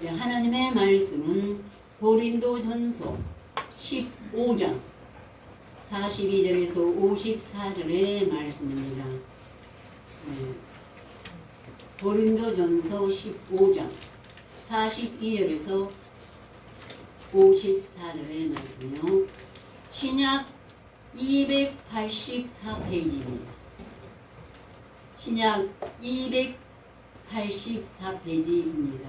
하나님의 말씀은 고린도전서 15장 42절에서 54절의 말씀입니다. 고린도전서 15장 42절에서 54절의 말씀이요. 신약 284페이지입니다. 신약 284페이지입니다.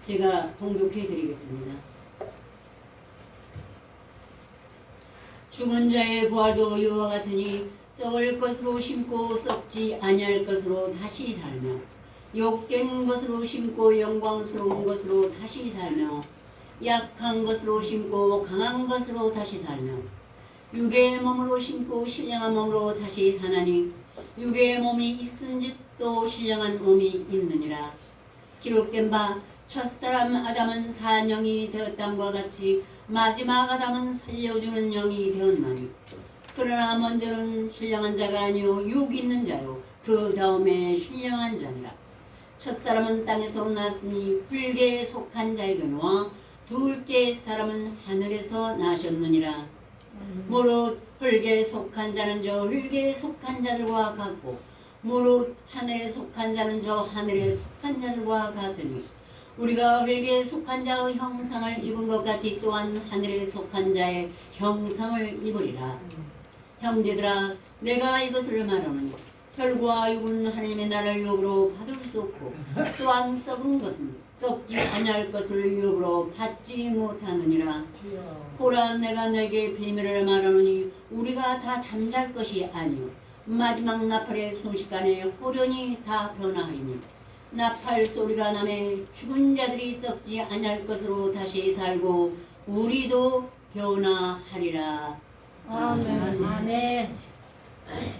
제가 봉독해 드리겠습니다. 죽은 자의 부활도 이와 같으니 썩을 것으로 심고 썩지 아니할 것으로 다시 살며 욕된 것으로 심고 영광스러운 것으로 다시 살며 약한 것으로 심고 강한 것으로 다시 살며 육의 몸으로 심고 신령한 몸으로 다시 사나니 육의 몸이 있은즉 또 신령한 몸이 있느니라. 기록된 바 첫사람 아담은 산 영이 되었담과 같이 마지막 아담은 살려주는 영이 되었나니 그러나 먼저는 신령한 자가 아니요 육 있는 자요 그 다음에 신령한 자니라. 첫사람은 땅에서 났으니 흙에 속한 자이거니와 둘째 사람은 하늘에서 나셨느니라. 무릇 흙에 속한 자는 저 흙에 속한 자들과 같고 무릇 하늘에 속한 자는 저 하늘에 속한 자들과 같으니 우리가 흙에 속한 자의 형상을 입은 것 같이 또한 하늘에 속한 자의 형상을 입으리라. 형제들아 내가 이것을 말하노니 혈과 육은 하나님의 나라를 유업으로 받을 수 없고 또한 썩은 것은 썩지 아니할 것을 유업으로 받지 못하느니라. 보라 내가 너에게 비밀을 말하노니 우리가 다 잠잘 것이 아니요 마지막 나팔의 순식간에 호련히 다 변화하리니 나팔 소리가 나매 죽은 자들이 썩지 아니할 것으로 다시 살고 우리도 변화하리라. 아멘. 아멘.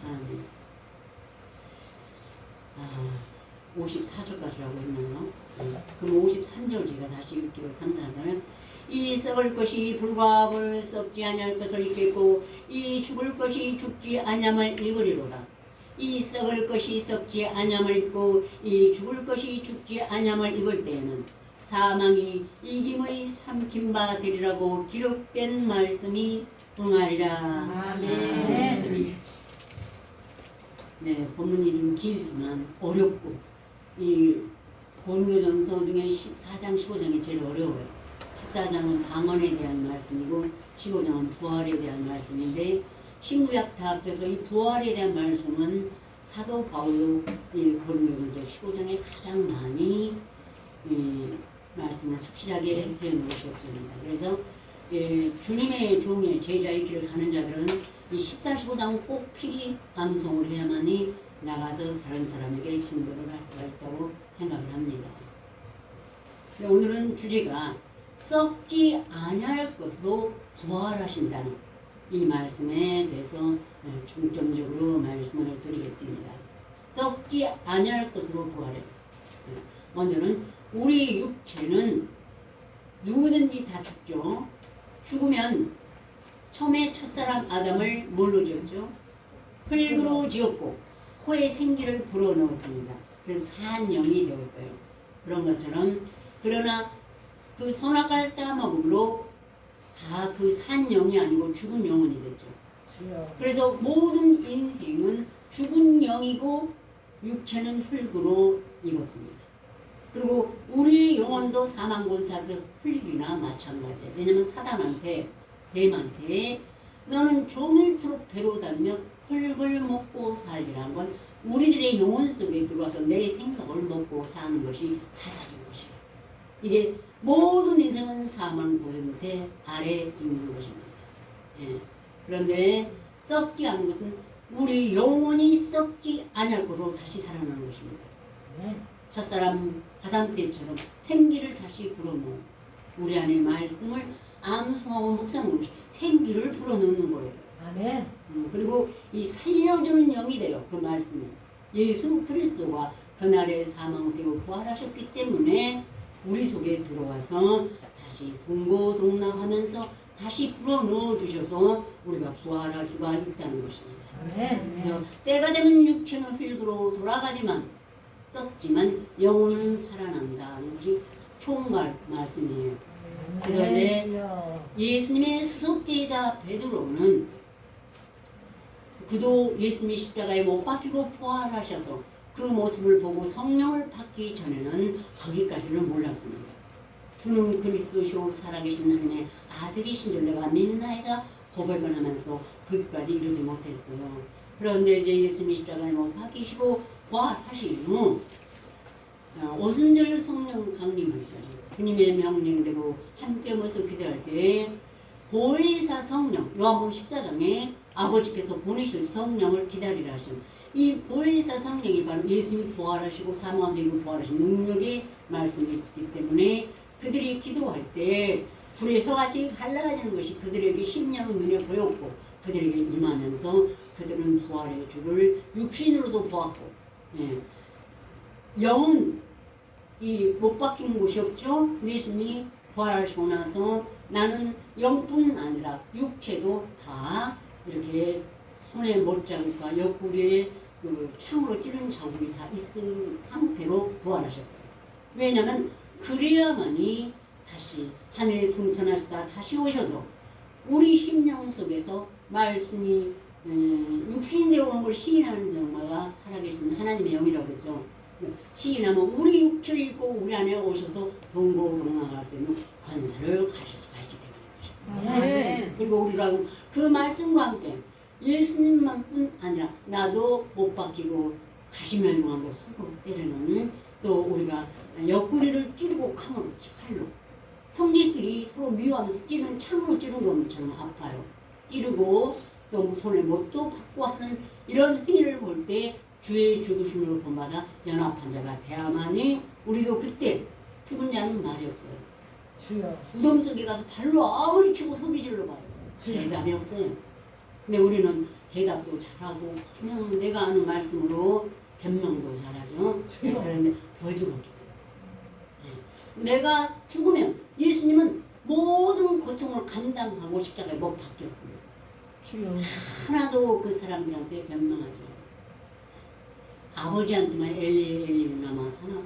아멘. 54절까지라고 했나요? 그럼 53절 제가 다시 읽게요. 3, 4절. 이 썩을 것이 불과 불 썩지 아니할 것을 입겠고 이 죽을 것이 죽지 아니함을 입으리로다. 이 썩을 것이 썩지 아니함을 입고 이 죽을 것이 죽지 아니함을 입을 때에는 사망이 이김의 삼킨 바 되리라고 기록된 말씀이 응하리라. 아멘. 네, 본문이 좀 길지만 어렵고 이 고린도전서 중에 14장, 15장이 제일 어려워요. 14장은 방언에 대한 말씀이고 15장은 부활에 대한 말씀인데 신구약 다 합쳐서 이 부활에 대한 말씀은 사도 바울로 이 고린도전서 15장에 가장 많이 말씀을 확실하게 해놓으셨습니다. 그래서 주님의 종의 제자의 길을 가는 자들은 이 14, 15장 꼭 필히 암송을 해야만이 나가서 다른 사람에게 증거를 할 수가 있다고 생각을 합니다. 오늘은 주제가 썩지 아니할 것으로 부활하신다는 이 말씀에 대해서 중점적으로 말씀을 드리겠습니다. 썩지 아니할 것으로 부활해. 먼저는 우리 육체는 누구든지 다 죽죠. 죽으면 처음에 첫사람 아담을 뭘로 지었죠? 흙으로 지었고 코에 생기를 불어넣었습니다. 그래서 산 영이 되었어요. 그런 것처럼 그러나 그 선악과를 따먹음으로 다 그 산 영이 아니고 죽은 영혼이 됐죠. 그래서 모든 인생은 죽은 영이고 육체는 흙으로 입었습니다. 그리고 우리 영혼도 사망권사에서 흙이나 마찬가지예요. 왜냐면 사단한테 뱀한테 너는 종일토록 배로 다니며 흙을 먹고 살리라는 건 우리들의 영혼 속에 들어와서 내 생각을 먹고 사는 것이 사단인 것이에요. 이게 모든 인생은 사망 권세 아래 있는 것입니다. 그런데 썩지 않은 것은 우리 영혼이 썩지 않을 것으로 다시 살아나는 것입니다. 첫사람 아담 때처럼 생기를 다시 불어넣어 우리 안에 말씀을 암송하고 묵상하고 생기를 불어넣는 거예요. 아멘. 그리고 이 살려주는 영이 돼요. 그 말씀이 예수 그리스도가 그날의 사망세고 부활하셨기 때문에 우리 속에 들어와서 다시 동고동락하면서 다시 불어 넣어 주셔서 우리가 부활할 수가 있다는 것입니다. 그래서 때가 되면 육체는 흙으로 돌아가지만 썩지만 영혼은 살아난다는 것이 총괄 말씀이에요. 그래서 이제 예수님의 수석제자 베드로는 그도 예수님이 십자가에 못 박히고 부활하셔서 그 모습을 보고 성령을 받기 전에는 거기까지는 몰랐습니다. 주는 그리스도시오 살아계신 하나님의 아들이신 줄 내가 믿나이다 고백을 하면서 거기까지 이르지 못했어요. 그런데 이제 예수님이 십자가에 못 박히시고 부활하신 후 오순절 성령 강림하시죠. 주님의 명령대로 함께 모여서 기도할 때 보혜사 성령 요한복음 14장에 아버지께서 보내실 성령을 기다리라 하신 이 보혜사 성령이 바로 예수님이 부활하시고 사망한 이후 부활하신 능력의 말씀이기 때문에 그들이 기도할 때 불의 혀같이 갈라지는 것이 그들에게 심령의 눈에 보였고 그들에게 임하면서 그들은 부활의 주를 육신으로도 보았고 영은 이 못 박힌 곳이 없죠. 예수님이 부활하시고 나서 나는 영뿐 아니라 육체도 다 이렇게 손에 못자국과 옆구리에 그 창으로 찌른 자국이 다 있은 상태로 부활하셨어요. 왜냐하면 그래야만이 다시 하늘 승천하시다 다시 오셔서 우리 심령 속에서 말씀이 육신이 되어 오는 걸 시인하는 영마다 살아계신 하나님의 영이라고 했죠. 시인하면 우리 육체를 입고 우리 안에 오셔서 동고동락할 수 있는 권세를 가질 수가 있기 때문에 그리고 우리라고 그 말씀과 함께 예수님만뿐 아니라 나도 못 박히고 가시면류관도 쓰고 때로는 또 우리가 옆구리를 찌르고 칼로 형제끼리 서로 미워하면서 찌르는 창으로 찌르는 것처럼 아파요. 찌르고 또 손에 못도 받고 하는 이런 행위를 볼 때 주의 죽으심으로 본받아 연합한 자가 되야만이 우리도 그때 죽은 자는 말이 없어요. 주여. 무덤 속에 가서 발로 아무리 치고 소리 질러봐요. 대답이 없어요. 근데 우리는 대답도 잘하고 그냥 내가 아는 말씀으로 변명도 잘하죠. 그런데 벌주가 없기 때문에 내가 죽으면 예수님은 모든 고통을 감당하고 십자가에 못 박혔습니다. 주여. 하나도 그 사람들한테 변명하지 아버지한테만 엘리 나마 삼았다니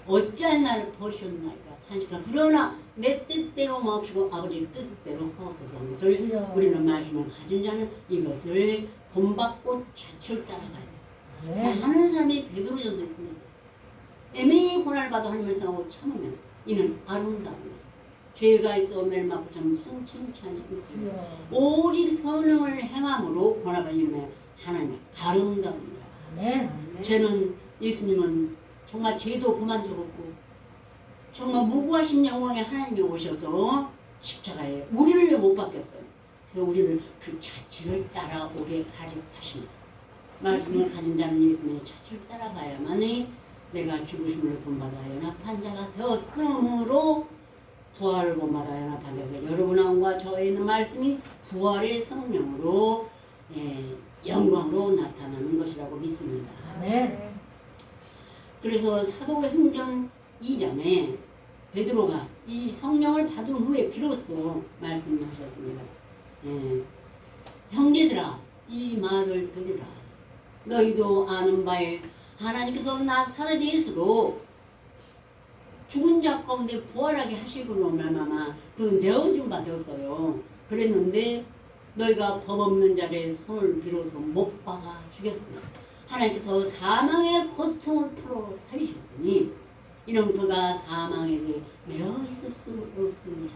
어찌한 나를 버리셨나이까 탄식하 그러나 내 뜻대로 마옵시고 아버지 뜻대로 하옵소서 하는 것을 우리는 말씀을 가진 자는 이것을 본받고 자체를 따라가야 돼. 많은 사람이 베드로전서 있습니다. 애매히 고난을 받아 하나님을 생각하고 참으면 이는 아름다운 죄가 있어 멸망하고 참 무슨 칭찬이 있으며 오직 선행을 행함으로 고난을 받으면 하나님 아름다운 죄는 예수님은 정말 죄도 그만 적었고 정말 무고하신 영광의 하나님이 오셔서 십자가에 우리를 왜 못 박혔어요. 그래서 우리를 그 자체를 따라오게 하려 하십니다. 말씀을 가진 자는 예수님의 자체를 따라가야만이 내가 죽으심을 본받아 연합한 자가 되었으므로 부활을 본받아 연합한 자가 여러분과 저에 있는 말씀이 부활의 성령으로 영광으로 나타나는 것이라고 믿습니다. 그래서 사도행전 2장에 베드로가 이 성령을 받은 후에 비로소 말씀하셨습니다. 형제들아 이 말을 들으라. 너희도 아는 바에 하나님께서 나사렛 예수로 죽은 자 가운데 부활하게 하시고는 얼마나 그 내어준 바 되었어요. 그랬는데 너희가 법 없는 자의 손을 빌어서 못 박아 죽였으나 하나님께서 사망의 고통을 풀어 살리셨으니 이는 그가 사망에게 매어 있을 수 없습니다.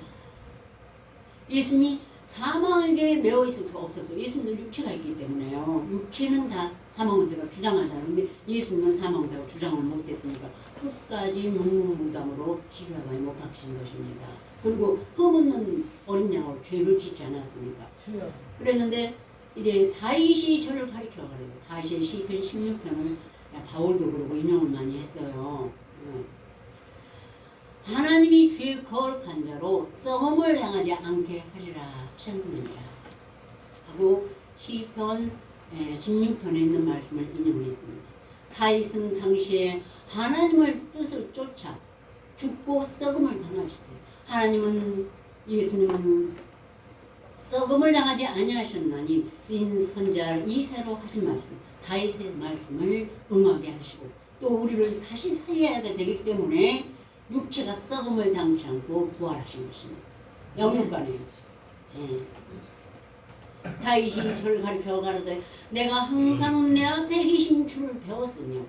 예수님이 사망에게 매어 있을 수가 없었어요. 예수님은 육체가 있기 때문에요. 육체는 다 사망의사가 주장하잖아요. 예수님은 사망의사가 주장을 못했으니까 끝까지 묵묵무담으로 십자가에 못 박히신 것입니다. 그리고 흠없는 어린 양으로 죄를 짓지 않았습니까? 그랬는데 이제 다윗이 저를 가리켜 그래요. 다윗의 시편 16편은 바울도 그러고 인용을 많이 했어요. 하나님이 주의 거룩한 자로 썩음을 향하지 않게 하리라 하셨느니라 하고 시편 16편에 있는 말씀을 인용했습니다. 다윗은 당시에 하나님을 뜻을 쫓아 죽고 썩음을 당하시되 하나님은 예수님은 썩음을 당하지 아니하셨나니 쓰인 선지자 이새로 하신 말씀 다윗의 말씀을 응하게 하시고 또 우리를 다시 살려야 되기 때문에 육체가 썩음을 당치 않고 부활하신 것입니다. 영육간에 다윗이 저를 가르쳐 가르되 내가 항상 내 앞에 계신 주를 배웠으며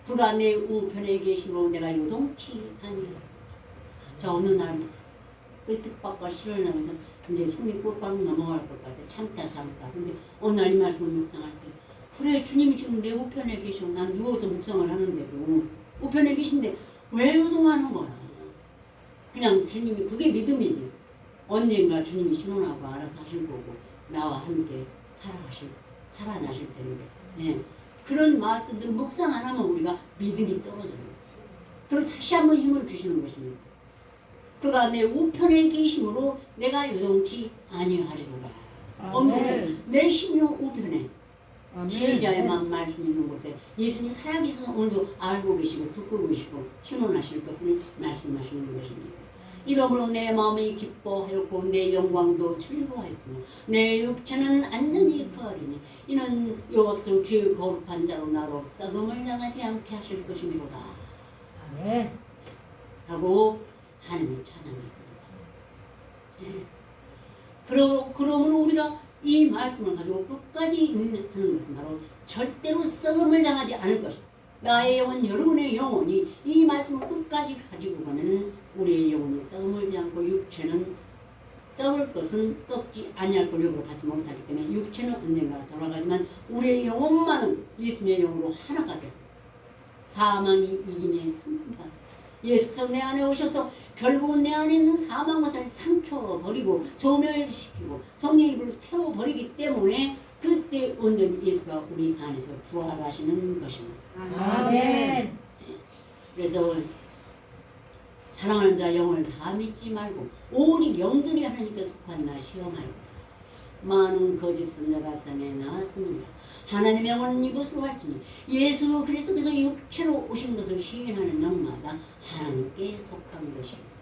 그가 내 우편에 계심으로 내가 요동치 아니하리라. 자 어느 날 뜻밖과 실을 나면서 이제 숨이 꼴깍 넘어갈 것 같아. 참다. 근데 어느 날 이 말씀을 묵상할 때 그래 주님이 지금 내 우편에 계시고 난 누워서 묵상을 하는데도 우편에 계신데 왜 요동하는 거야. 그냥 주님이 그게 믿음이지. 언젠가 주님이 신원하고 알아서 하실 거고 나와 함께 살아나실 텐데 그런 말씀들 묵상 안 하면 우리가 믿음이 떨어져요. 그리고 다시 한번 힘을 주시는 것입니다. 그가 내 우편에 계심으로 내가 요동치 아니하리로다. 내 심령 우편에 지혜자의 말씀 있는 곳에 예수님이 살아계셔서 오늘도 알고 계시고 듣고 계시고 신원하실 것을 말씀하시는 것입니다. 이러므로 내 마음이 기뻐하였고 내 영광도 즐거워했으며 내 육체는 안전히 거하리니 이는 여호와께서 죄의 거룩한 자로 나로 썩음을 당하지 않게 하실 것이미로다. 아멘. 하고 하나님을 찬양했습니다. 그러므로 우리가 이 말씀을 가지고 끝까지 하는 것은 바로 절대로 썩음을 당하지 않을 것이다. 나의 영혼, 여러분의 영혼이 이 말씀을 끝까지 가지고 가면 우리의 영혼이 썩음을 당하지 않고 육체는 썩을 것은 썩지 아니할 권력으로 받지 못하기 때문에 육체는 언젠가 돌아가지만 우리의 영혼만은 예수님의 영으로 하나가 됐습니다. 사망이 이김에 삼킨다. 예수께서 내 안에 오셔서 결국은 내 안에 있는 사망 것을 삼켜버리고 소멸시키고 성령의 불을 태워버리기 때문에 그때 온전히 예수가 우리 안에서 부활하시는 것입니다. 아멘. 그래서 사랑하는 자 영을 다 믿지 말고 오직 영들이 하나님께 속한 나 시험하여 많은 거짓 선자가 산에 나왔습니다. 하나님의 영은 이것으로 할지니 예수 그리스도께서 육체로 오신 것을 시인하는 영마다 하나님께 속한 것입니다.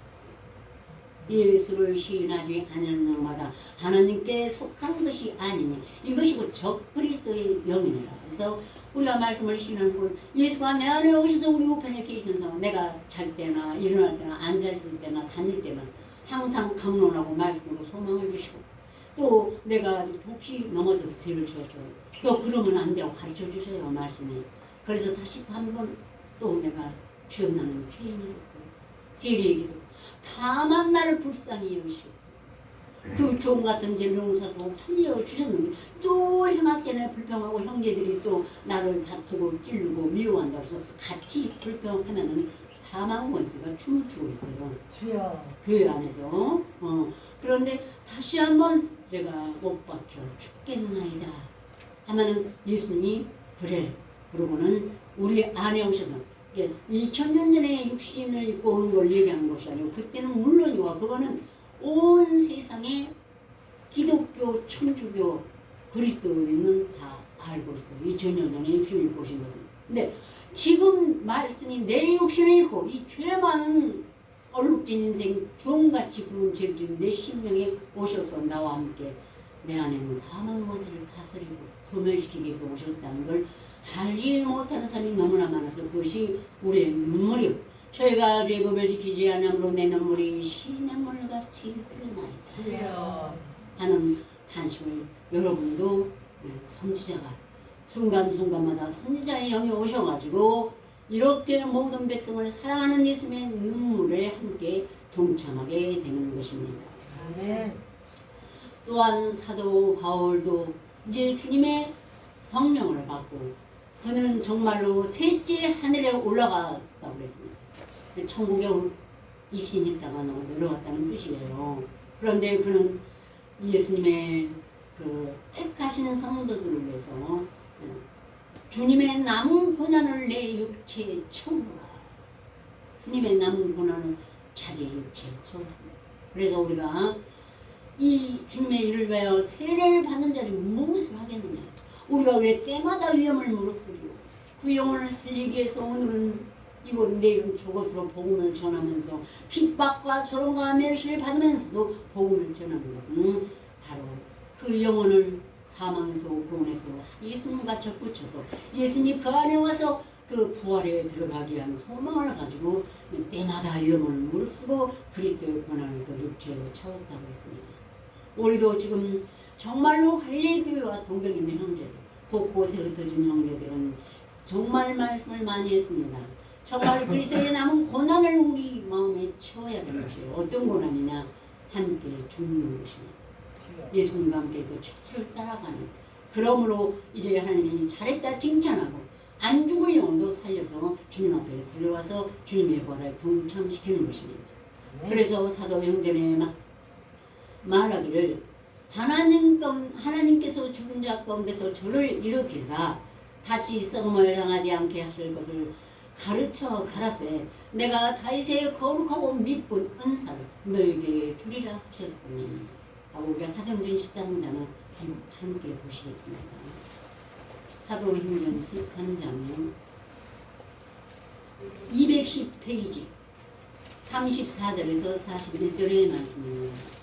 예수를 시인하지 않는 영마다 하나님께 속한 것이 아니니 이것이 곧 적그리스도의 영이니라. 그래서 우리가 말씀을 시인하는 걸 예수가 내 안에 오셔서 우리 우편에 계시는 상황 내가 잘 때나 일어날 때나 앉아있을 때나 다닐 때나 항상 강론하고 말씀으로 소망을 주시고 또 내가 혹시 넘어져서 죄를 지었어요. 너 그러면 안 돼요. 가르쳐 주셔요. 말씀에. 그래서 다시 한번 또 내가 주여 나는 죄인이었어요. 세리에게도 다만 나를 불쌍히 여기시옵소서. 그 종 같은 죄를 용서하셔서 살려주셨는데 또 행악전에 불평하고 형제들이 또 나를 다투고 찔르고 미워한다 해서 같이 불평하면은 사망 원수가 춤을 추고 있어요. 주여. 교회 안에서. 그런데 다시 한번 내가 못 박혀 죽겠나이다 하면은 예수님이 그래 그러고는 우리 안에 오셔서 2000년 전에 육신을 입고 오는 걸 얘기하는 것이 아니고 그때는 물론이와 그거는 온 세상에 기독교, 천주교, 그리스도인은 다 알고 있어요. 2000년 전에 육신을 입고 오신 것은. 근데 지금 말씀이 내 육신에 있고 이 죄 많은 얼룩진 인생 종같이 부른 죄를 지은 내 심령에 오셔서 나와 함께 내 안에 있는 사망 원세를 다스리고 소멸시키기 위해서 오셨다는 걸 알지 못하는 사람이 너무나 많아서 그것이 우리의 눈물이요. 저희가 죄법을 지키지 않으므로 내 눈물이 시냇물같이 흐르나이다 하는 탄식을 여러분도 선지자가 순간순간마다 선지자의 영이 오셔가지고 이렇게 모든 백성을 사랑하는 예수님의 눈물에 함께 동참하게 되는 것입니다. 아멘. 또한 사도 바울도 이제 주님의 성령을 받고 그는 정말로 셋째 하늘에 올라갔다고 그랬습니다. 천국에 입신했다가 내려갔다는 뜻이에요. 그런데 그는 예수님의 그 택하신 성도들을 위해서 주님의 남은 고난을 내 육체에 채우노라. 주님의 남은 고난을 자기 육체에 채웠습니다. 그래서 우리가 이 주님의 일을 위하여 세례를 받는 자들이 무엇을 하겠느냐. 우리가 왜 때마다 위험을 무릅쓰고 그 영혼을 살리기 위해서 오늘은 이곳 내일은 저곳으로 복음을 전하면서 핍박과 조롱과 멸시를 받으면서도 복음을 전하는 것은 바로 그 영혼을 사망에서 구원해서 예수님과 접붙여서 예수님 그 안에 와서 그 부활에 들어가기 위한 소망을 가지고 때마다 영혼을 무릅쓰고 그리스도의 고난을 그 육체로 채웠다고 했습니다. 우리도 지금 정말로 할례교회와 동경 있는 형제들, 곳곳에 흩어진 형제들은 정말 말씀을 많이 했습니다. 정말 그리스도의 남은 고난을 우리 마음에 채워야 되는 것이에요. 어떤 고난이냐? 함께 죽는 것입니다. 예수님과 함께 그 철철 따라가는. 그러므로 이제 하나님이 잘했다 칭찬하고 안 죽을 영혼도 살려서 주님 앞에 데려와서 주님의 부활에 동참시키는 것입니다. 그래서 사도 형제에 말하기를 하나님께서 죽은 자 가운데서 저를 일으키사 다시 썩음을 당하지 않게 하실 것을 가르쳐 가라세 내가 다윗의 거룩하고 미쁜 은사를 너에게 주리라 하셨으니 하고 우리가 사도행전 14장을 함께 보시겠습니다. 사도행전 13장 210페이지 34절에서 41절의 말씀입니다.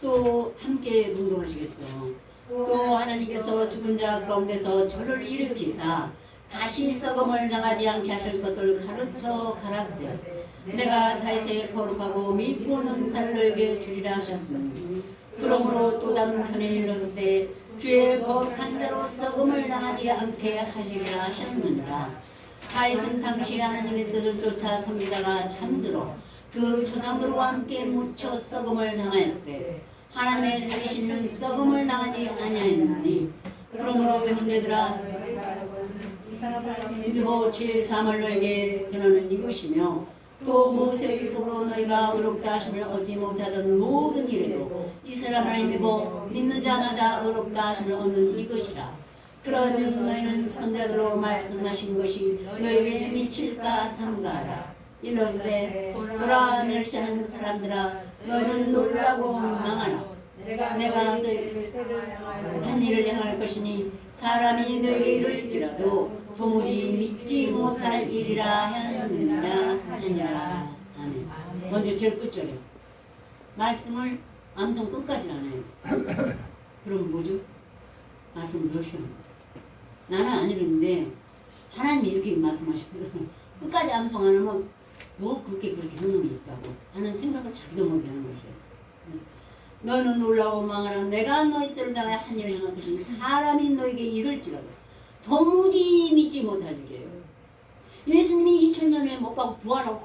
또 함께 묵상하시겠어요. 또 하나님께서 죽은 자 가운데서 저를 일으키사 다시 썩음을 당하지 않게 하실 것을 가르쳐 가라사대 내가 다윗의 거룩하고 미쁜 은사를 너에게 주리라 하셨으니 그러므로 또 다른 편에 이르시되 주의 거룩한 자로 썩음을 당하지 않게 하시리라 하셨느니라. 다윗은 당시 하나님의 뜻을 쫓아 섬기다가 잠들어 그 조상들과 함께 묻혀 썩음을 당하였으되 하나님의 살리시는 썩음을 당하지 아니하였나니 그러므로 형제들아 이거 죄 사함을 너에게 전하는 이것이며 또 모세의 율법으로 너희가 의롭다 하심을 얻지 못하던 모든 일에도 이스라엘 하나님 믿는 자마다 의롭다 하심을 얻는 이것이라. 그러즉 너희는 선자들로 말씀하신 것이 너에게 미칠까 삼가하라. 이르시되 보라 멸시하는 사람들아 너희는 놀라고 망하라. 내가 너희를 한 일을 행할 것이니 사람이 너에게 이를지라도 도무지 믿지 못할 일이라 하느니라. 아멘. 먼저 제일 끝절에 말씀을 암송 끝까지 안 해요. 그럼 뭐죠? 말씀을 멸시하는 거예요. 나는 안 이러는데 하나님이 이렇게 말씀하셨어. 끝까지 암송 안 하면 뭐 그렇게 하는 놈이 있다고 하는 생각을 자기도 모르게 하는 것이에요. 너는 놀라고 망하라. 내가 너희 때를 당하여 한 일을 행할 것이니 사람이 너에게 이를지라도 도무지 믿지 못할 일이에요. 예수님이 2000년에 못 박고 부활하고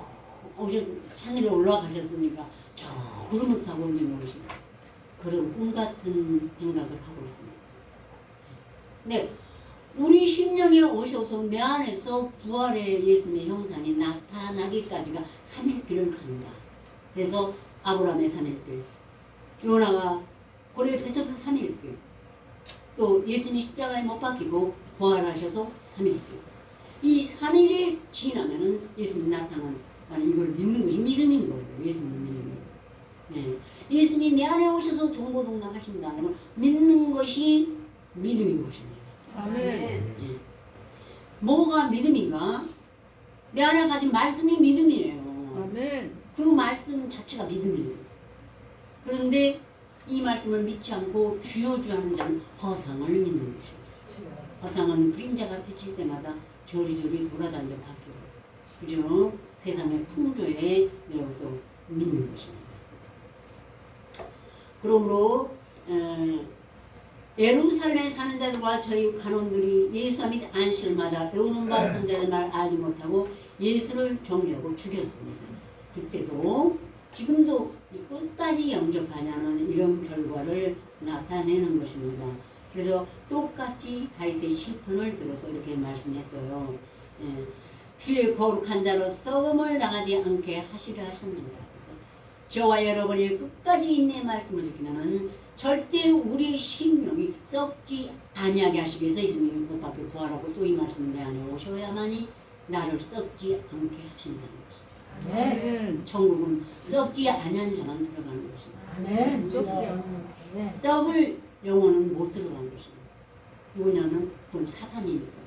하늘에 올라가셨으니까 저 구름을 타고 온지 모르십니다. 그런 꿈 같은 생각을 하고 있습니다. 네, 우리 심령에 오셔서 내 안에서 부활의 예수님의 형상이 나타나기까지가 3일길을 간다. 그래서 아브라함의 3일길, 요나가 고레 뱃속에서 3일길, 또 예수님이 십자가에 못 박히고 부활하셔서 3일길. 이 3일이 지나면은 예수님이 나타나는 이걸 믿는 것이 믿음인 거예요. 예수님을 믿는 거. 네. 예수님이 내 안에 오셔서 동고동락 하신다는 걸 믿는 것이 믿음인 것입니다. 아멘. 네. 뭐가 믿음인가? 내 안에 가진 말씀이 믿음이에요. 아멘. 그 말씀 자체가 믿음이에요. 그런데 이 말씀을 믿지 않고 쥐어주하는 자는 허상을 믿는 것이에요. 허상은 그림자가 비칠 때마다 저리저리 돌아다녀 바뀌어요. 그죠? 세상의 풍조에 내어서 믿는 것입니다. 그러므로 예루살렘에 사는 자들과 저희 간원들이 예수와 및 안식일마다 배우는 바 선자의 말 알지 못하고 예수를 종려하고 죽였습니다. 그때도 지금도 끝까지 영접하냐는 이런 결과를 나타내는 것입니다. 그래서 똑같이 다윗의 시편을 들어서 이렇게 말씀했어요. 예, 주의 거룩한 자로 썩음을 당하지 않게 하시려 하셨는가. 저와 여러분이 끝까지 인내 말씀을 지키면은 절대 우리의 심령이 썩지 아니하게 하시기 위해서 예수님이 못 박혀 부활하고 또 이 말씀 내 안에 오셔야만이 나를 썩지 않게 하신다는 것입니다. 아멘. 천국은 썩지 아니한 자만 들어가는 것입니다. 아멘. 썩지 않는. 아멘. 썩을 영혼은 못 들어가는 것입니다. 누구냐면 그건 사탄이니까.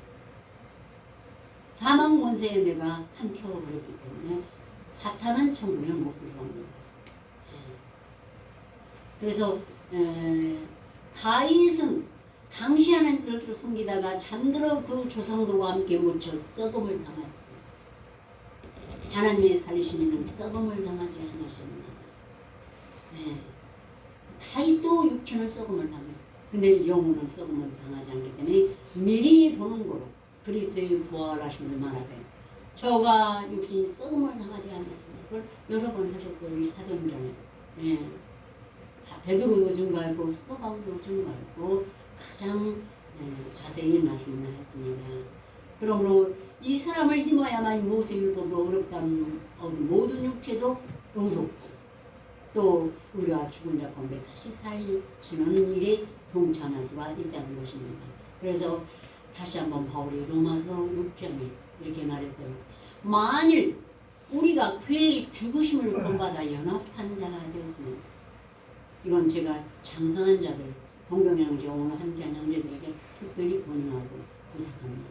사망 권세에 내가 삼켜버렸기 때문에 사탄은 천국에 못 들어갑니다. 그래서 다윗은 당시 하나님을 섬기다가 잠들어 그 조상들과 함께 묻혀 썩음을 당했어요. 하나님의 살리시는 썩음을 당하지 않으셨나. 다윗도 육체는 썩음을 당해요. 근데 영혼은 썩음을 당하지 않기 때문에 미리 보는 거로 그리스도의 부활하심을 말하되 저가 육신이 썩음을 당하지 않았습니다. 그걸 여러 번 하셨어요. 이 사도행전에. 베드로도 증거했고 스토바울도 증거했고 가장 자세히 말씀을 했습니다. 그러므로 이 사람을 힘어야만 모세율법으로 어렵다는 모든 육체도 의롭고 또 우리가 죽은 자 가운데 다시 살리시는 일에 동참할 수가 있다는 것입니다. 그래서 다시 한번 바울이 로마서 6장에 이렇게 말했어요. 만일 우리가 그의 죽으심을 본받아 연합한 자가 되었습니다. 이건 제가 장성한 자들, 동경양지 오늘 함께한 형제들에게 특별히 권유하고 부탁합니다.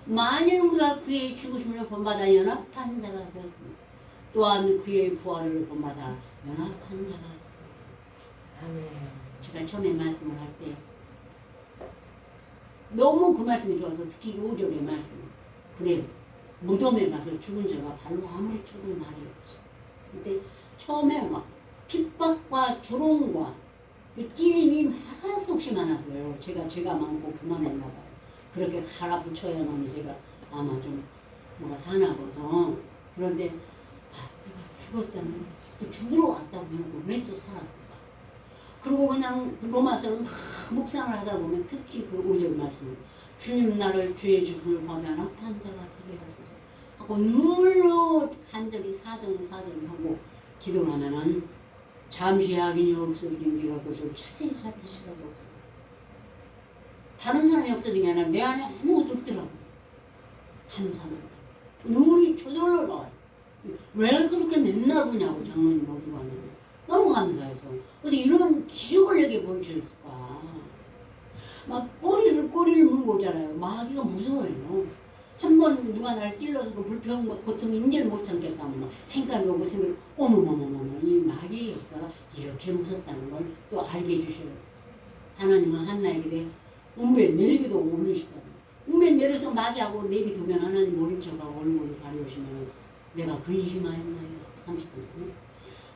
만일 우리가 그의 죽으심을 본받아 연합한 자가 되었습니다. 또한 그의 부활을 본받아 연합한 자가 아멘. 제가 처음에 말씀을 할 때 너무 그 말씀이 좋아서 특히 5절의 말씀 그래요. 무덤에 가서 죽은 자가 발로 아무리 쳐도 말이 없어. 근데 처음에 막 핍박과 조롱과 그 찔림이 하나도 없이 많았어요. 제가 많고 그만했나 봐요. 그렇게 갈아붙여야만 제가 아마 좀 뭐가 사나워서. 그런데 내가 죽었다는 또 죽으러 왔다고 해놓고 왜 또 살았을까? 그리고 그냥 로마서를 막 묵상을 하다 보면 특히 그 5절 말씀 주님 나를 주의 죽음을 보면 합한 자가 되게 하소서 하고 눈물로 간절히 사정하고 기도를 하면은 잠시 악인이 없어진 네가 그것을 자세히 살피시라고 없어. 다른 사람이 없어진 게 아니라 내 안에 아무것도 없더라고. 감사합니다. 눈물이 저절로 나와요. 왜 그렇게 맨날 우냐고 장로님 모시고 하면 너무 감사해서 어떻게 이런 기적을 내게 보여주셨을까. 막 꼬리를 물고 오잖아요. 마귀가 무서워요. 한 번 누가 나를 찔러서 그 불평 고통이 인제를 못 참겠다면 막 생각이 오고 어머머머머머 이 마귀의 역사가 이렇게 무섭다는 걸 또 알게 해주셔요. 하나님은 한나에게 내 음부에 내리기도 올리시더라고요. 음부에 내려서 마귀하고 내비두면 하나님 모른 척하고 얼굴을 가려우시면 내가 근심하였나이다. 30분.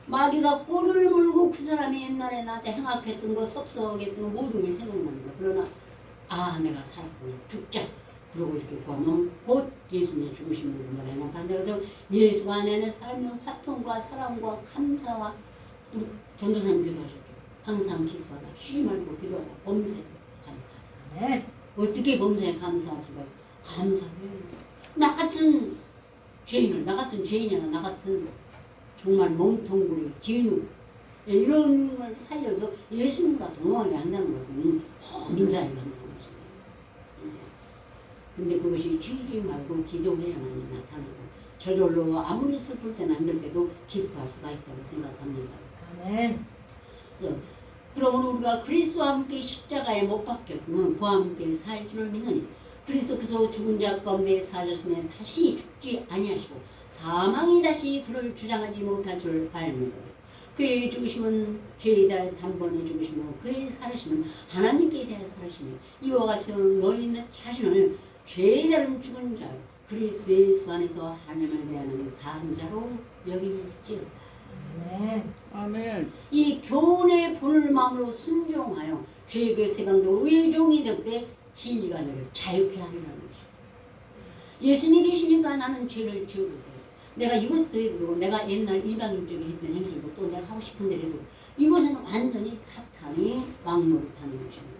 마귀가 꼬리를 물고 그 사람이 옛날에 나한테 행악했던 거 섭섭하게 했던 거 모든 게 생각납니다. 그러나 내가 살았구나. 죽자. 그러고 이렇게 구하면 곧 예수님의 죽으심을 본받아 연합한다. 그래서 예수 안에는 삶의 화평과 사랑과 감사와 전도사님 기도하셨죠. 항상 기도하라. 쉬지 말고 기도하라. 범사에 감사하라. 네. 어떻게 범사에 감사할 수가 있어? 감사해요. 나 같은 죄인이나 나 같은 정말 몸통구리, 진우 이런 걸 살려서 예수님과 동행하게 한다는 것은 범사에 감사한 것입니다. 근데 그것이 쥐지 말고 기도해야만 나타나고 저절로 아무리 슬플 때나 힘들 때도 기뻐할 수가 있다고 생각합니다. 아멘. 그래서 그러므로 우리가 그리스도와 함께 십자가에 못 박혔으면 그와 함께 살 줄을 믿으니 그리스도께서 죽은 자 가운데 사셨으면 다시 죽지 아니하시고 사망이 다시 그를 주장하지 못할 줄 알므로 그의 죽으심은 죄에 대해 단번에 죽으심으로 그의 살으심은 하나님께 대해 살으심이 이와 같이 너희 자신을 죄에 대한 죽은 자 그리스도 예수 안에서 하나님을 대하는 산 자로 여기지어다. 아멘. 아멘. 이 교훈의 본을 마음으로 순종하여 죄의 그 세상도 의의 종이 될 때 진리가 너를 자유케 하리라는 것이다. 예수님이 계시니까 나는 죄를 지어도 돼. 내가 이것도 해도 내가 옛날 이방인 쪽에 했던 행실도 또 내가 하고 싶은 대로 해도 이것은 완전히 사탄이 왕노릇하는 것입니다.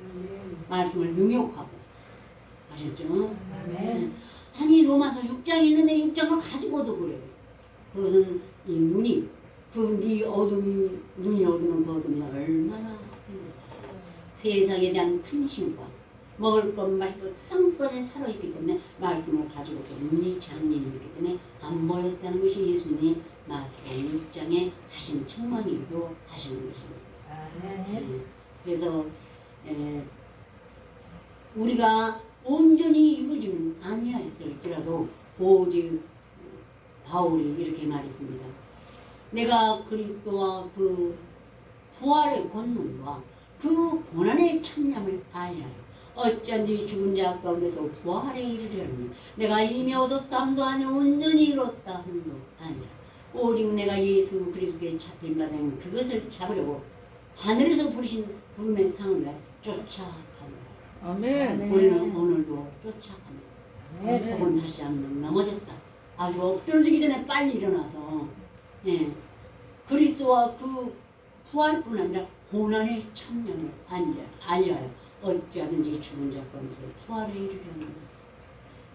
말씀을 능욕하고 아셨죠? 아멘. 아니 로마서 6장이 있는데 6장을 가지고도 그래요. 그것은 이 눈이 눈이 어두면 그 어둠이 얼마나 세상에 대한 탐심과 먹을 것 마실 것 쌍꺼에 살아있기 때문에 말씀을 가지고 또 눈이 장님이기 때문에 안 보였다는 것이 예수님이 마태복음 6장에 하신 책망이기도 하시는 것입니다. 아멘. 그래서 우리가 온전히 이루지는 아니하였을지라도 오직 바울이 이렇게 말했습니다. 내가 그리스도와 그 부활의 권능과 그 고난의 참념을 아니하여 어쩐지 죽은 자 가운데서 부활에 이르려니 내가 이미 얻었다함도 아니 온전히 이뤘다 함도 아니라 오직 내가 예수 그리스도께 잡힌 바 되면 그것을 잡으려고 하늘에서 부름의 상을 쫓아가노라. 아멘. 우리는 오늘도 쫓아갑니다. 아멘. 혹은 다시 한번 넘어졌다. 아주 엎드러지기 전에 빨리 일어나서 그리스도와 그 부활뿐 아니라 고난의 참여를 아니하여 어찌하든지 죽은 자 가운데서 부활에 이르려는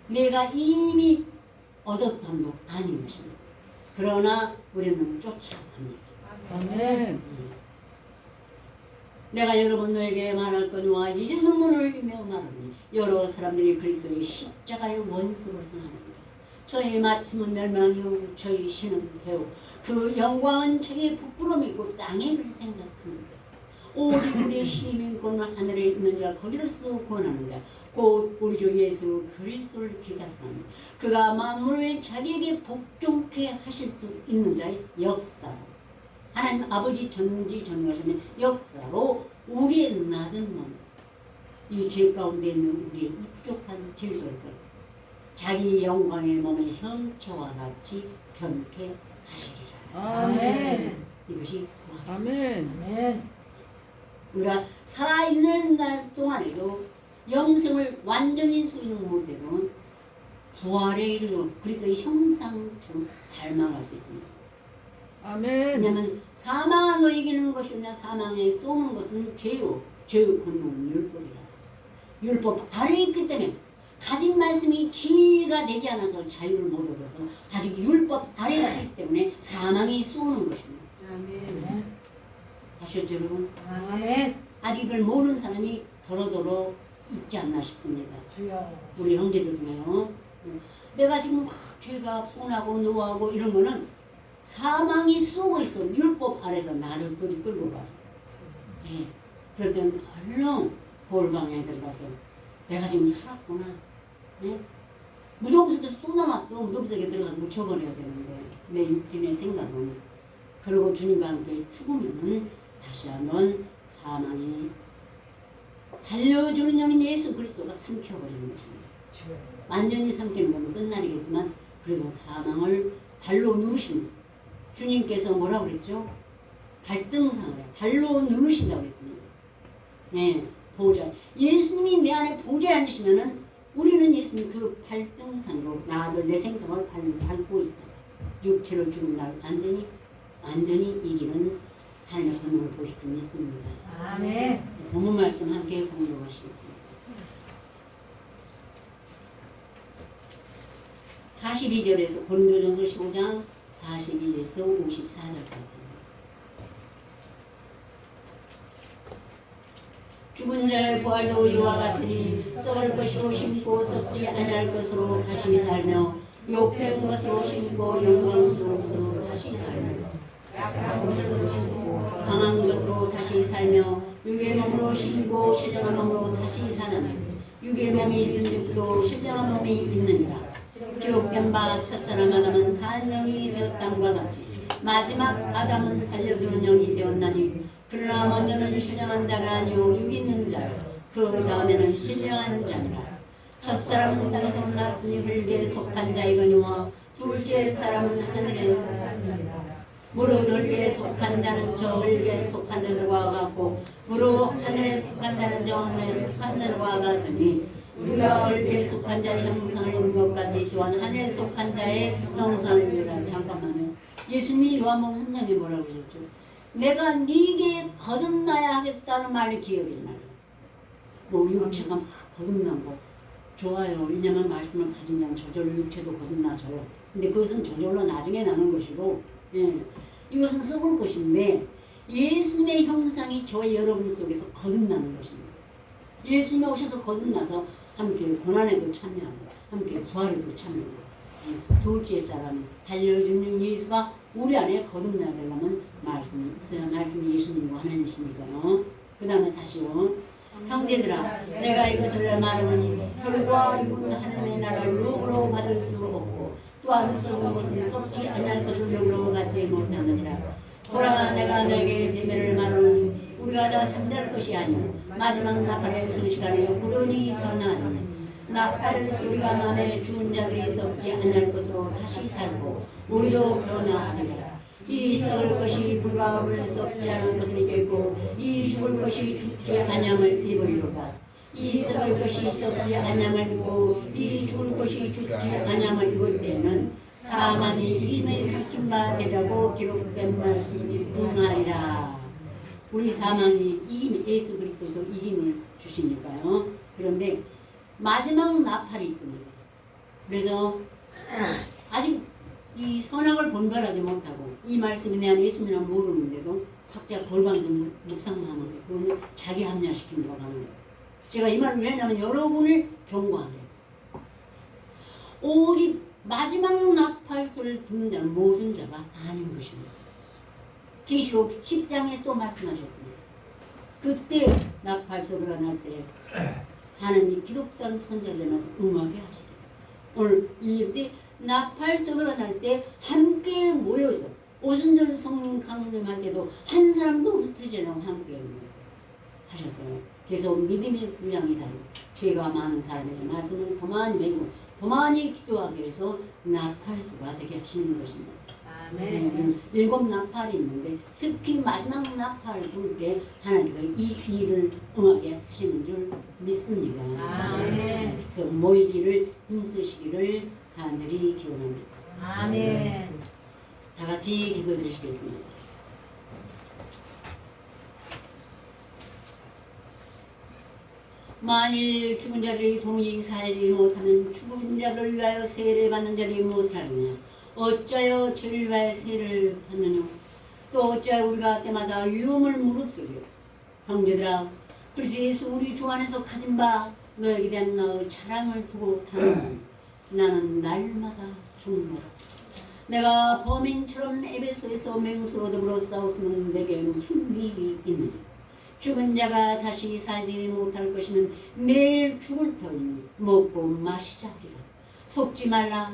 내가 이미 얻었담도 아닌 것입니다. 그러나 우리는 쫓아갑니다. 아멘. 내가 여러분들에게 말할 거니와 이제 눈물을 흘리며 말하니 여러 사람들이 그리스도의 십자가의 원수를 행합니다. 저희 마침은 멸망이 오고 저희 신은 배우 그 영광은 저희의 부끄러움이고 땅에 를 생각하는 자 오직 우리의 힘이 곧 하늘에 있는 자 거기로서 권하는 자 곧 우리 주 예수 그리스도를 기다리는 그가 만물을 자기에게 복종케 하실 수 있는 자의 역사로 하나님 아버지 전지전능하시는 역사로 우리의 낮은 몸 이 죄 가운데 있는 우리의 이 부족한 질서에서 자기 영광의 몸의 형체와 같이 변케 하시리라. 아멘. 이것이 부활. 아멘. 아멘. 우리가 살아있는 날 동안에도 영생을 완전히 소유는 못해도 부활에 이르러 그리스도의 형상처럼 닮아갈 수 있습니다. 아멘. 왜냐하면 사망을 이기는 것이냐 사망에 쏘는 것은 죄요. 죄의 권능은 율법이라. 율법 아래에 있기 때문에 가진 말씀이 기회가 되지 않아서 자유를 못 얻어서 아직 율법 아래에 있기 때문에 사망이 쏘는 것입니다. 아멘. 아셨죠 여러분? 아멘. 아직 이걸 모르는 사람이 더러더러 있지 않나 싶습니다. 주여. 우리 형제들 중에요. 내가 지금 막 죄가 뻔하고 노하고 이런 거는 사망이 쏘고 있어. 율법 아래서 나를 끌고 가서. 예. 그럴 때는 얼른 볼방에 들어가서 내가 지금 살았구나. 예? 무덤석에서 또 남았어. 무덤석에 들어가서 묻혀버려야 되는데 내 육신의 생각은. 그리고 주님과 함께 죽으면은 다시 한번 사망이 살려주는 영인 예수 그리스도가 삼켜버리는 것입니다. 주여. 완전히 삼키는 건 끝날이겠지만 그래도 사망을 발로 누르십니다. 주님께서 뭐라고 그랬죠? 발등상을 발로 누르신다고 했습니다. 네, 보좌. 예수님이 내 안에 보좌에 앉으시면은 우리는 예수님 그 발등상으로 나를 내 생각을 밟고 있다. 육체를 죽은 날 완전히 이기는 하나님의 권능을 보실 줄 믿습니다. 아멘. 본문 말씀 함께 공동하시겠습니다. 42절에서 고린도전서 15장 42절에서 54절까지. 죽은 자의 부활도 이와 같으니 썩을 것으로 심고 썩지 아니할 것으로 다시 살며 욕된 것으로 심고 영광스러운 것으로 다시 살며 강한 것으로 다시 살며 육의 몸으로 심고 신령한 몸으로 다시 사는 육의 몸이 있은즉도 신령한 몸이 있느니라. 기록된 바 첫사람 아담은 산 영이 되었다과 같이 마지막 아담은 살려주는 영이 되었나니 그러나 먼저는 신령한 자가 아니요 육 있는 자요 그 다음에는 신령한 자니라. 첫사람은 땅에서 났으니 흙에 속한 자이거니와 둘째 사람은 하늘에서 샀느니라. 무릇 흙에 속한 자는 저 흙에 속한 자들과 같고 무릇 하늘에 속한 자는 저 하늘에 속한 자들과 같으니 우리가 흙에 속한 자의 형상을 입은 것 같이 또한 하늘에 속한 자의 형상을 입으라. 잠깐만요. 예수님이 요한복음 3장에 뭐라고 하셨죠? 내가 네게 거듭나야 하겠다는 말이 기억이 나요. 뭐 육체가 막 거듭난 거 좋아요. 왜냐면 말씀을 가진 자는 저절로 육체도 거듭나져요. 근데 그것은 저절로 나중에 나는 것이고 이것은 썩을 것인데 예수님의 형상이 저와 여러분 속에서 거듭나는 것입니다. 예수님이 오셔서 거듭나서 함께 고난에도 참여하고 함께 부활에도 참여하고 둘째 사람이 살려주는 예수가 우리 안에 거듭나야 되려면 말씀이 있어야 말씀이 예수님과 하나님이시니까요. 그 다음에 다시요. 형제들아 내가 이것을 말하노니 혈과 육은 하나님의 나라를 육으로 받을 수 없고 또한 썩은 것은 썩지 아니할 것을 육으로 받지 못하느니라. 보라 내가 너에게 비밀을 말하노니 우리가 다 잠잘 것이 아니오 마지막 나팔의 순식간에 구름이 변하니 나팔 소리가 나매 죽은 자들이 썩지 아니할 것으로 다시 살고 우리도 변화하리라. 이 썩을 것이 불과 불 썩지 않을 것을 입고 이 죽을 것이 죽지 아니함을 입으리로다. 이 썩을 것이 썩지 아니함을 입고 이 죽을 것이 죽지 아니함을 입을 때는 사망이 이김에 사신 바 되라고 기록된 말씀이 응하리라. 우리 사망이 이김 예수 그리스도도 이김을 주시니까요. 그런데 마지막 나팔이 있습니다. 그래서 아직 이 선악을 분별하지 못하고 이 말씀에 대한 예수님을 모르는데도 각자 골방전 묵상만 하는 거예요. 그거는 자기 합리화시키려고 하는 거예요. 제가 이 말을 왜 하냐면 여러분을 경고하게 해요. 오직 마지막 나팔 소리를 듣는 자는 모든 자가 아닌 것입니다. 계시록 10장에 또 말씀하셨습니다. 그때 나팔 소리가 날 때 하나님이 기록된 선자들에서 응하게 하시리라. 오늘 이때 나팔 소리가 날 때 함께 모여서 오순절 성령 강림 할 때도 한 사람도 흩어지지 않고 함께 하셨어요. 그래서 믿음의 분량이 다르고 죄가 많은 사람에게 말씀을 더 많이 배우고 더 많이 기도하기 위해서 나팔수가 되게 하시는 것입니다. 아멘. 7 나팔이 있는데 특히 마지막 나팔을 불 때 하나님께서 이 귀를 응하게 하시는 줄 믿습니다. 아멘. 그래서 모이기를 힘쓰시기를 간절히 기원합니다. 아멘. 다 같이 기도드리시겠습니다. 만일 죽은 자들이 동이 살지 못하면 죽은 자들을 위하여 세례 받는 자들이 무엇을 하느냐? 어찌하여 죄를 위하여 세례를 받느냐? 또 어찌하여 우리가 때마다 위험을 무릅쓰려? 형제들아, 그리스도 예수 우리 주 안에서 가진 바 너에게 대한 나의 자랑을 두고 타는 나는 날마다 죽노라. 내가 범인처럼 에베소에서 맹수로 더불어 싸웠으면 내게 무슨 이익이 있느냐? 죽은 자가 다시 살지 못할 것이면 매일 죽을 터이니 먹고 마시자 하리라. 속지 말라.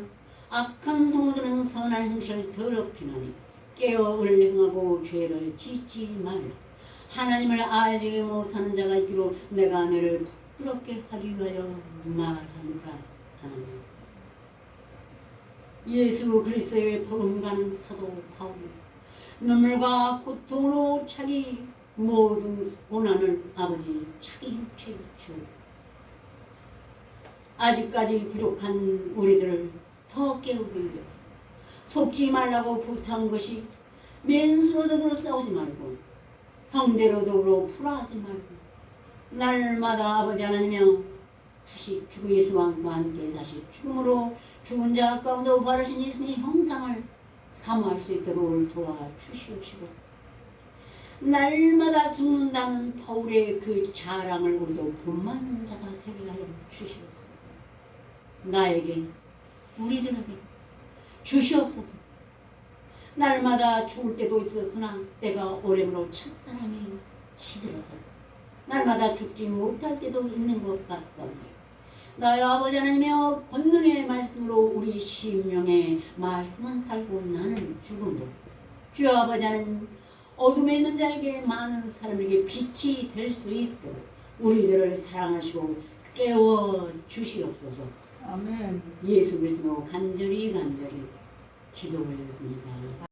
악한 동무들은 선한 행실을 더럽히나니 깨어 을행하고 죄를 짓지 말라. 하나님을 알지 못하는 자가 있기로 내가 너를 부끄럽게 하기 위하여 말하노라. 아멘. 예수 그리스도의 복음가는 사도 바울 눈물과 고통으로 자기 모든 고난을 아버지 자기 육체에 주오. 아직까지 부족한 우리들을 더 깨우기 위해서 속지 말라고 부탁한 것이 맨수로 더불어 싸우지 말고 형제로 더불어 풀어하지 말고 날마다 아버지 하나님이여 다시 주 예수와 함께 다시 죽음으로 죽은 자 가운데 부활하신 예수님의 형상을 사모할 수 있도록 도와주시옵시고 날마다 죽는다는 바울의 그 자랑을 우리도 본받는 자가 되게 하여 주시옵소서. 나에게 우리들에게 주시옵소서. 날마다 죽을 때도 있었으나 때가 오래므로 첫사랑이 시들어서 날마다 죽지 못할 때도 있는 것 같사오니 나의 아버지 하나님이여 권능의 말씀으로 우리 심령의 말씀은 살고 나는 죽음으로 주여 아버지 하나님 어둠에 있는 자에게 많은 사람에게 빛이 될 수 있도록 우리들을 사랑하시고 깨워 주시옵소서. 아멘. 예수 그리스도 간절히 기도 올렸습니다.